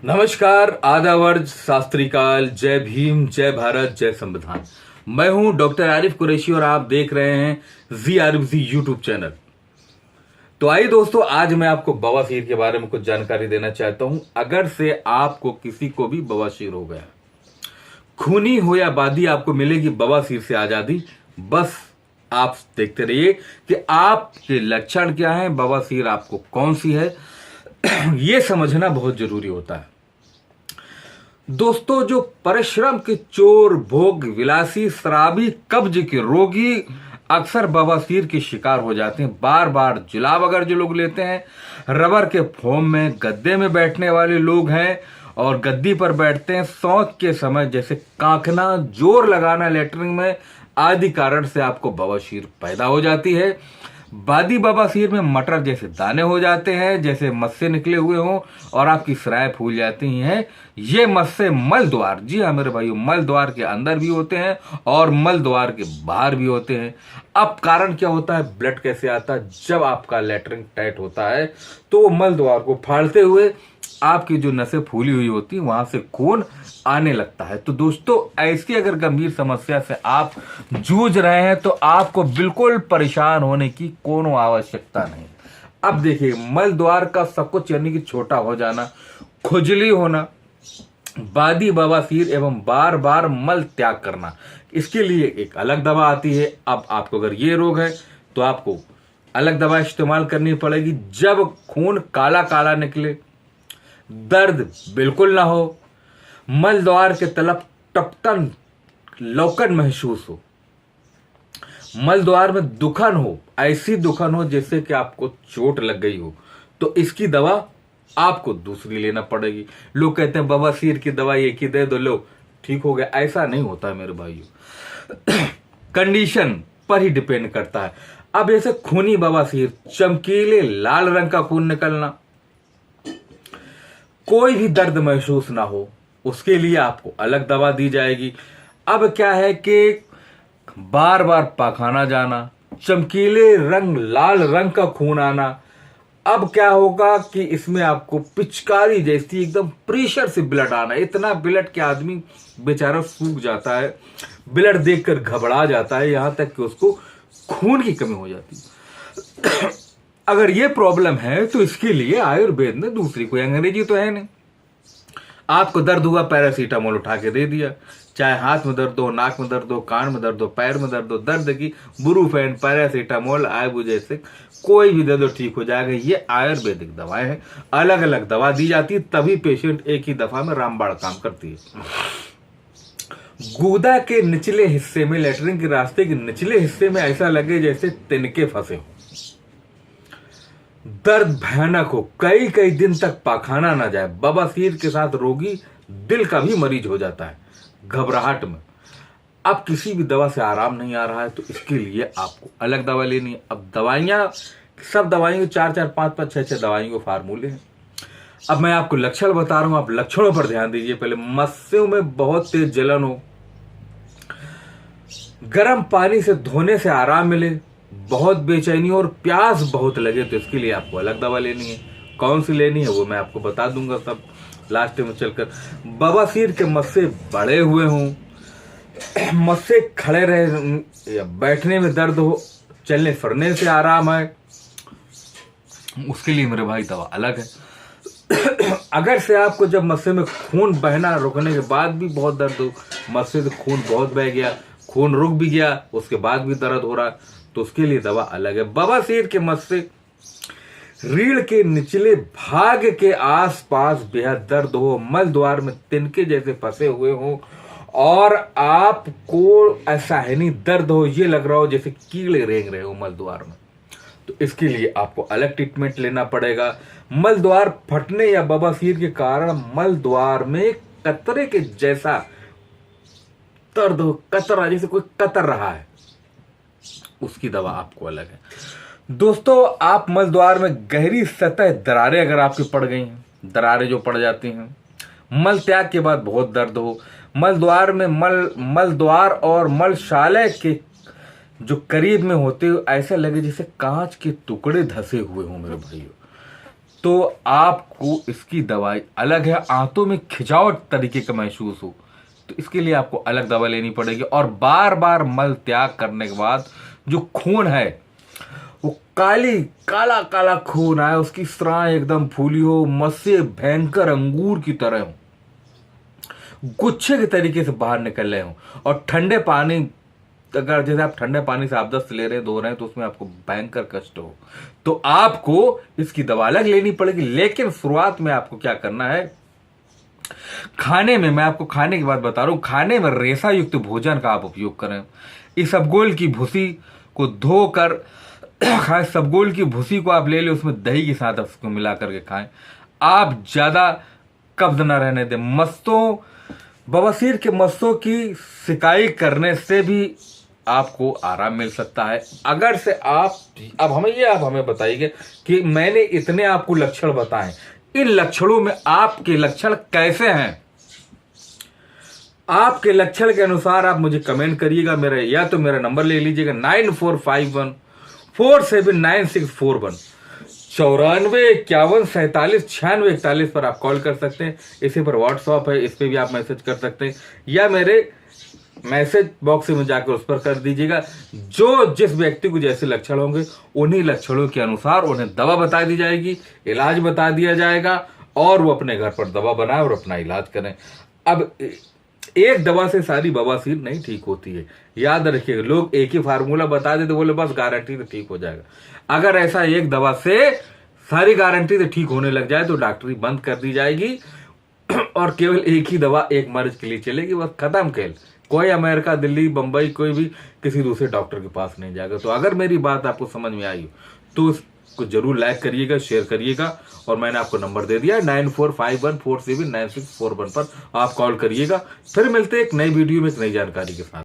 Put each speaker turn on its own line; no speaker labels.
नमस्कार, आदावर्ज, शास्त्रीकाल, जय भीम, जय भारत, जय संविधान। मैं हूं डॉक्टर आरिफ कुरैशी और आप देख रहे हैं जी आरिफ जी यूट्यूब चैनल। तो आइए दोस्तों, आज मैं आपको बवासीर के बारे में कुछ जानकारी देना चाहता हूं। अगर से आपको किसी को भी बवासीर हो गया, खूनी हो या बादी, आपको मिलेगी बवासीर से आजादी। बस आप देखते रहिए कि आपके लक्षण क्या हैं, बवासीर आपको कौन सी है, ये समझना बहुत जरूरी होता है। दोस्तों, जो परिश्रम के चोर, भोग विलासी, शराबी, कब्ज के रोगी अक्सर बवासीर के शिकार हो जाते हैं। बार बार जुलाब अगर जो लोग लेते हैं, रबर के फोम में गद्दे में बैठने वाले लोग हैं और गद्दी पर बैठते हैं, शौच के समय जैसे कांखना, जोर लगाना लेटरिन में आदि कारण से आपको बवासीर पैदा हो जाती है। बादी बवासीर में मटर जैसे दाने हो जाते हैं, जैसे मस्से निकले हुए हों और आपकी सराय फूल जाती हैं। ये मस्से मल द्वार, जी हाँ मेरे भाइयों, मल द्वार के अंदर भी होते हैं और मल द्वार के बाहर भी होते हैं। अब कारण क्या होता है, ब्लड कैसे आता है? जब आपका लेटरिन टाइट होता है तो वो मल द्वार को फाड़ते हुए आपकी जो नसें फूली हुई होती हैं वहां से खून आने लगता है। तो दोस्तों, ऐसी अगर गंभीर समस्या से आप जूझ रहे हैं तो आपको बिल्कुल परेशान होने की कोनो आवश्यकता नहीं। अब देखिए, मल द्वार का संकुच यानी कि छोटा हो जाना, खुजली होना, बादी बवासीर एवं बार बार मल त्याग करना, इसके लिए एक अलग दवा आती है। अब आपको अगर ये रोग है तो आपको अलग दवा इस्तेमाल करनी पड़ेगी। जब खून काला काला निकले, दर्द बिल्कुल ना हो, मल द्वार के तलप टपकन लौकन महसूस हो, मल द्वार में दुखन हो, ऐसी दुखन हो जैसे कि आपको चोट लग गई हो, तो इसकी दवा आपको दूसरी लेना पड़ेगी। लोग कहते हैं बवासीर की दवा एक ही दे दो, लो ठीक हो गया। ऐसा नहीं होता है मेरे भाइयों, कंडीशन पर ही डिपेंड करता है। अब जैसे खूनी बवासीर, चमकीले लाल रंग का खून निकलना, कोई भी दर्द महसूस ना हो, उसके लिए आपको अलग दवा दी जाएगी। अब क्या है कि बार बार पाखाना जाना, चमकीले रंग लाल रंग का खून आना, अब क्या होगा कि इसमें आपको पिचकारी जैसी एकदम प्रेशर से ब्लड आना, इतना ब्लड कि आदमी बेचारा सूख जाता है, ब्लड देखकर घबरा जाता है, यहां तक कि उसको खून की कमी हो जाती है। अगर ये प्रॉब्लम है तो इसके लिए आयुर्वेद में दूसरी कोई अंग्रेजी तो है नहीं। आपको दर्द हुआ, पैरासीटामोल उठा के दे दिया, चाहे हाथ में दर्द हो, नाक में दर्द हो, कान में दर्द हो, पैर में दर्द हो, दर्द की बुरुफेन, पैरासीटामोल, आइबुप्रोफेन, कोई भी दर्द हो ठीक हो जाएगा। ये आयुर्वेदिक दवाएं हैं, अलग अलग दवा दी जाती है, तभी पेशेंट एक ही दफा में रामबाण काम करती है। गुदा के निचले हिस्से में, लेटरिन के रास्ते के निचले हिस्से में ऐसा लगे जैसे तिनके फंसे हो, दर्द भयानक हो, कई कई दिन तक पाखाना ना जाए। बवासीर के साथ रोगी दिल का भी मरीज हो जाता है घबराहट में। अब किसी भी दवा से आराम नहीं आ रहा है तो इसके लिए आपको अलग दवा लेनी है। अब दवाइयां, सब दवाइयों 4-4, 5-5, 6-6 दवाइयों के फार्मूले हैं। अब मैं आपको लक्षण बता रहा हूं, आप लक्षणों पर ध्यान दीजिए। पहले मस्सों में बहुत तेज जलन हो, गर्म पानी से धोने से आराम मिले, बहुत बेचैनी और प्यास बहुत लगे, तो इसके लिए आपको अलग दवा लेनी है। कौन सी लेनी है वो मैं आपको बता दूंगा सब लास्ट में चलकर। बवासीर के मस्से बड़े हुए हों, मस्से खड़े रहे या बैठने में दर्द हो, चलने फिरने से आराम है, उसके लिए मेरे भाई दवा अलग है। अगर से आपको जब मस्से में खून बहना रुकने के बाद भी बहुत दर्द हो, मस्से से खून बहुत बह गया, खून रुक भी गया, उसके बाद भी दर्द हो रहा, तो उसके लिए दवा अलग है। बवासीर के मस्से रीढ़ के निचले भाग के आसपास बेहद दर्द हो, मल द्वार में तिनके जैसे फंसे हुए हो और आपको ऐसा है नहीं दर्द हो, ये लग रहा हो जैसे कीड़े रेंग रहे हो मल द्वार में, तो इसके लिए आपको अलग ट्रीटमेंट लेना पड़ेगा। मल द्वार फटने या बवासीर के कारण मल द्वार में कतरे के जैसा दर्द हो, कतरा जैसे कोई कतर रहा है, उसकी दवा आपको अलग है। दोस्तों, आप मल द्वार में गहरी सतह दरारें अगर आपकी पड़ गई हैं, दरारें जो पड़ जाती हैं, मल त्याग के बाद बहुत दर्द हो, मल द्वार में मल द्वार और मलशालय के जो करीब में होते हो ऐसा लगे जैसे कांच के टुकड़े धसे हुए हों मेरे भाइयों, तो आपको इसकी दवाई अलग है, आंतों में खिंचावट तरीके का महसूस हो तो इसके लिए आपको अलग दवा लेनी पड़ेगी। और बार बार मल त्याग करने के बाद जो खून है वो काला काला खून आए, उसकी स्राएं एकदम फूली हो, मस्से भयंकर अंगूर की तरह हो, गुच्छे के तरीके से बाहर निकल रहे हो, और ठंडे पानी, अगर जैसे आप ठंडे पानी से आप 10 ले रहे हैं, धो रहे हैं, तो उसमें आपको भयंकर कष्ट हो, तो आपको इसकी दवा अलग लेनी पड़ेगी। लेकिन शुरुआत में आपको क्या करना है, खाने में, मैं आपको खाने की बात बता रहा हूं, खाने में रेशा युक्त भोजन का आप उपयोग करें। इसबगोल की भूसी को धोकर खाएं, सबगोल की भूसी को आप ले लें, उसमें दही के साथ उसको मिला करके खाएं। आप ज्यादा कब्ज न रहने दें। मस्तों, बवासीर के मस्तों की सिकाई करने से भी आपको आराम मिल सकता है। अगर से आप हमें बताइए कि मैंने इतने आपको लक्षण बताए, इन लक्षणों में आपके लक्षण कैसे हैं? आपके लक्षण के अनुसार आप मुझे कमेंट करिएगा। या तो मेरा नंबर ले लीजिएगा 9451479641, 9451479641 पर आप कॉल कर सकते हैं। इसी पर व्हाट्सएप है, इस पर भी आप मैसेज कर सकते हैं, या मेरे मैसेज बॉक्स में जाकर उस पर कर दीजिएगा। जिस व्यक्ति को जैसे लक्षण होंगे उन्हीं लक्षणों के अनुसार उन्हें दवा बता दी जाएगी, इलाज बता दिया जाएगा, और वो अपने घर पर दवा बनाए और अपना इलाज करें। अब एक दवा से सारी बवासीर नहीं ठीक होती है, याद रखिएगा। लोग एक ही फार्मूला बता देते, बोले बस गारंटी से ठीक हो जाएगा। अगर ऐसा एक दवा से सारी गारंटी से ठीक होने लग जाए तो डॉक्टरी बंद कर दी जाएगी और केवल एक ही दवा एक मरीज के लिए चलेगी, बस खत्म खेल। कोई अमेरिका, दिल्ली, बंबई, कोई भी किसी दूसरे डॉक्टर के पास नहीं जाएगा। तो अगर मेरी बात आपको समझ में आई तो उसको जरूर लाइक करिएगा, शेयर करिएगा, और मैंने आपको नंबर दे दिया 9451479641 पर आप कॉल करिएगा। फिर मिलते हैं एक नई वीडियो में एक नई जानकारी के साथ।